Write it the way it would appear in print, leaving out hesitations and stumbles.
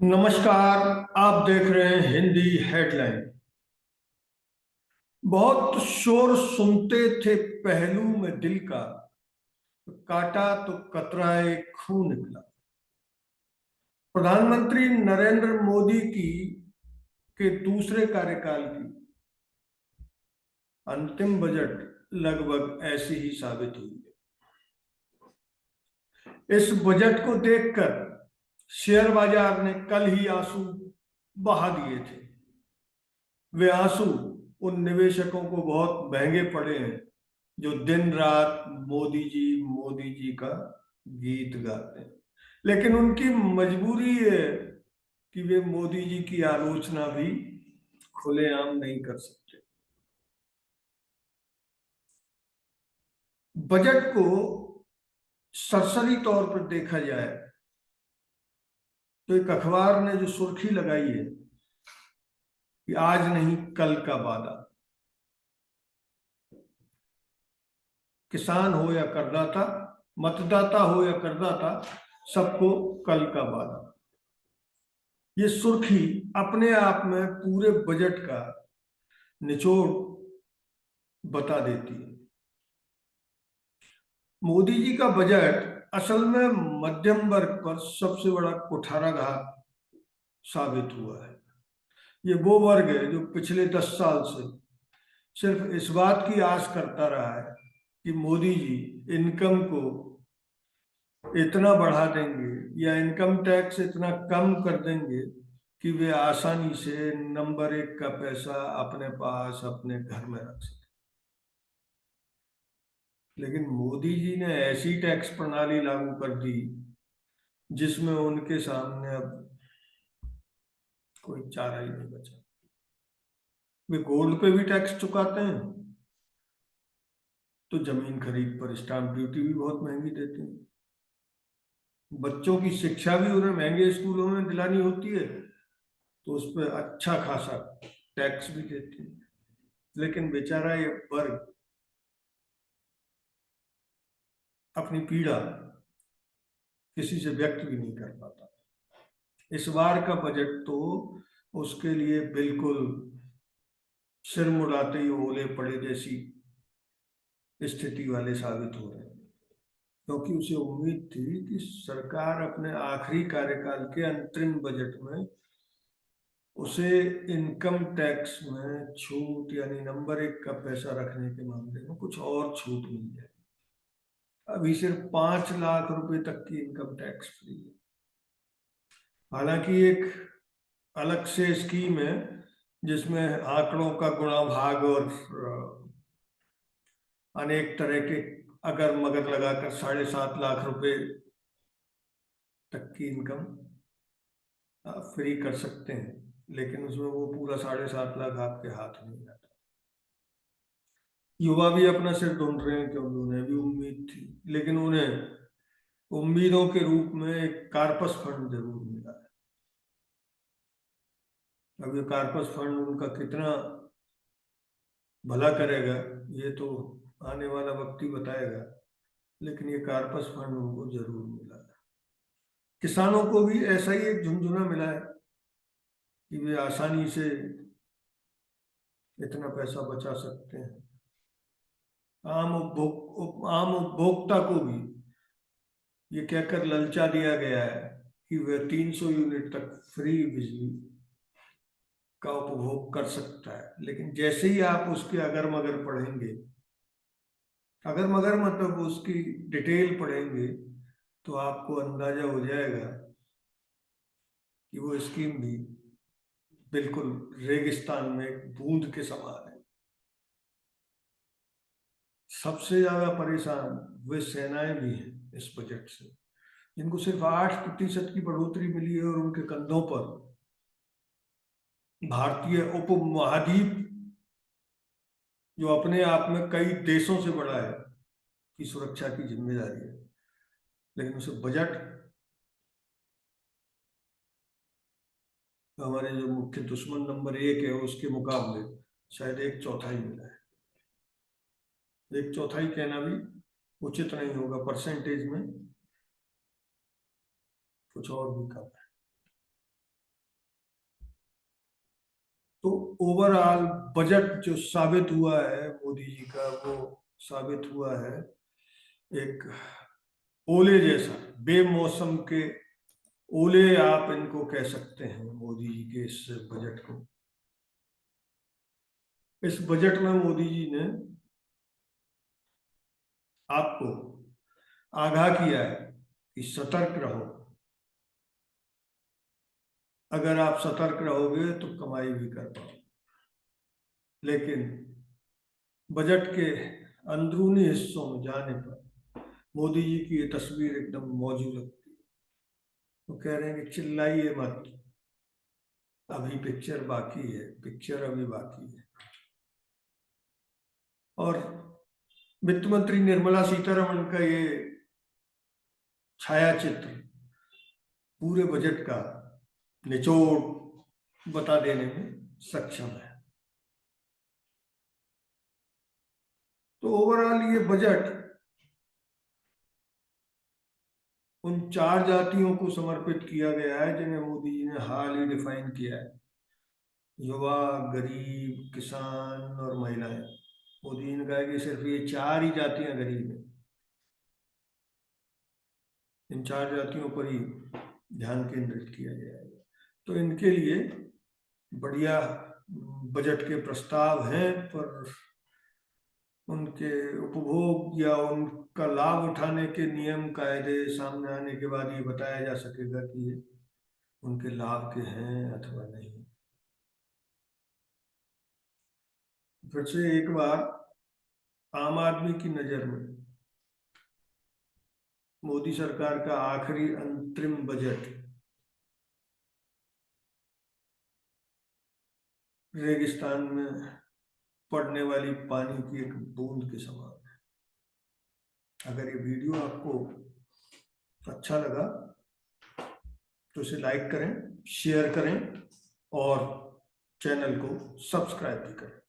नमस्कार। आप देख रहे हैं हिंदी हेडलाइन। बहुत शोर सुनते थे पहलू में दिल का, तो काटा तो कतराए खून निकला। प्रधानमंत्री नरेंद्र मोदी की के दूसरे कार्यकाल की अंतिम बजट लगभग ऐसी ही साबित हुई है। इस बजट को देखकर शेयर बाजार ने कल ही आंसू बहा दिए थे। वे आंसू उन निवेशकों को बहुत महंगे पड़े हैं जो दिन रात मोदी जी का गीत गाते हैं। लेकिन उनकी मजबूरी है कि वे मोदी जी की आलोचना भी खुलेआम नहीं कर सकते। बजट को सरसरी तौर पर देखा जाए तो एक अखबार ने जो सुर्खी लगाई है कि आज नहीं कल का वादा। किसान हो या करदाता, मतदाता हो या करदाता, सबको कल का वादा। ये सुर्खी अपने आप में पूरे बजट का निचोड़ बता देती है। मोदी जी का बजट असल में मध्यम वर्ग पर सबसे बड़ा कुठाराघात साबित हुआ है। ये वो वर्ग है जो पिछले 10 साल से सिर्फ इस बात की आस करता रहा है कि मोदी जी इनकम को इतना बढ़ा देंगे या इनकम टैक्स इतना कम कर देंगे कि वे आसानी से नंबर 1 का पैसा अपने पास अपने घर में रख सके। लेकिन मोदी जी ने ऐसी टैक्स प्रणाली लागू कर दी जिसमें उनके सामने अब कोई चारा ही नहीं बचा। वे गोल्ड पे भी टैक्स चुकाते हैं तो जमीन खरीद पर स्टाम्प ड्यूटी भी बहुत महंगी देते हैं। बच्चों की शिक्षा भी उन्हें महंगे स्कूलों में दिलानी होती है तो उस पर अच्छा खासा टैक्स भी देते हैं। लेकिन बेचारा ये वर्ग अपनी पीड़ा किसी से व्यक्त भी नहीं कर पाता। इस बार का बजट तो उसके लिए बिल्कुल सिर मुड़ाते ही ओले पड़े जैसी स्थिति वाले साबित हो रहे हैं, क्योंकि उसे उम्मीद थी कि सरकार अपने आखिरी कार्यकाल के अंतरिम बजट में उसे इनकम टैक्स में छूट यानी नंबर 1 का पैसा रखने के मामले में कुछ और छूट मिल जाए। अभी सिर्फ 5 लाख रुपए तक की इनकम टैक्स फ्री है। हालांकि एक अलग से स्कीम है जिसमें आंकड़ों का गुणा भाग और अनेक तरह के अगर मगर लगाकर 7.5 लाख रुपए तक की इनकम फ्री कर सकते हैं, लेकिन उसमें वो पूरा 7.5 लाख आपके हाथ में आता। युवा भी अपना सिर ढूंढ रहे हैं क्योंकि उन्हें भी उम्मीद थी, लेकिन उन्हें उम्मीदों के रूप में एक कार्पस फंड जरूर मिला है। अब ये कार्पस फंड उनका कितना भला करेगा ये तो आने वाला वक्त ही बताएगा, लेकिन ये कार्पस फंड उनको जरूर मिला है। किसानों को भी ऐसा ही एक झुंझुना मिला है कि वे आसानी से इतना पैसा बचा सकते हैं। आम उपभोक्ता को भी ये कहकर ललचा दिया गया है कि वह 300 यूनिट तक फ्री बिजली का उपभोग कर सकता है। लेकिन जैसे ही आप उसके अगर मगर पढ़ेंगे, अगर मगर मतलब उसकी डिटेल पढ़ेंगे, तो आपको अंदाजा हो जाएगा कि वो स्कीम भी बिल्कुल रेगिस्तान में एक बूंद के समान है। सबसे ज्यादा परेशान वे सेनाएं भी हैं इस बजट से, जिनको सिर्फ 8% की बढ़ोतरी मिली है और उनके कंधों पर भारतीय उपमहाद्वीप, जो अपने आप में कई देशों से बड़ा है, की सुरक्षा की जिम्मेदारी है। लेकिन उसे बजट हमारे जो मुख्य दुश्मन नंबर 1 है उसके मुकाबले शायद 1/4 मिला है। 1/4 कहना भी उचित नहीं होगा, परसेंटेज में कुछ और भी कम है। तो ओवरऑल बजट जो साबित हुआ है मोदी जी का, वो साबित हुआ है एक ओले जैसा, बेमौसम के ओले आप इनको कह सकते हैं, मोदी जी के इस बजट को। इस बजट में मोदी जी ने आपको आगाह किया है कि सतर्क रहो। अगर आप सतर्क रहोगे तो कमाई भी कर पाओगे। लेकिन बजट के अंदरूनी हिस्सों में जाने पर मोदी जी की ये तस्वीर एकदम मौजूद लगती है। वो कह रहे हैं कि चिल्लाइए मत, अभी पिक्चर बाकी है, पिक्चर अभी बाकी है। और वित्त मंत्री निर्मला सीतारमण का ये छाया चित्र पूरे बजट का निचोड़ बता देने में सक्षम है। तो ओवरऑल ये बजट उन 4 जातियों को समर्पित किया गया है जिन्हें मोदी जी ने हाल ही डिफाइन किया है: युवा, गरीब, किसान और महिलाएं। मोदी जी ने कहा कि सिर्फ ये 4 ही जातियां गरीब हैं। इन 4 जातियों पर ही ध्यान केंद्रित किया जाएगा। तो इनके लिए बढ़िया बजट के प्रस्ताव हैं, पर उनके उपभोग या उनका लाभ उठाने के नियम कायदे सामने आने के बाद ये बताया जा सकेगा कि ये उनके लाभ के हैं अथवा नहीं। फिर से एक बार आम आदमी की नजर में मोदी सरकार का आखिरी अंतरिम बजट रेगिस्तान में पड़ने वाली पानी की एक बूंद के समान है। अगर ये वीडियो आपको अच्छा लगा तो इसे लाइक करें, शेयर करें और चैनल को सब्सक्राइब भी करें।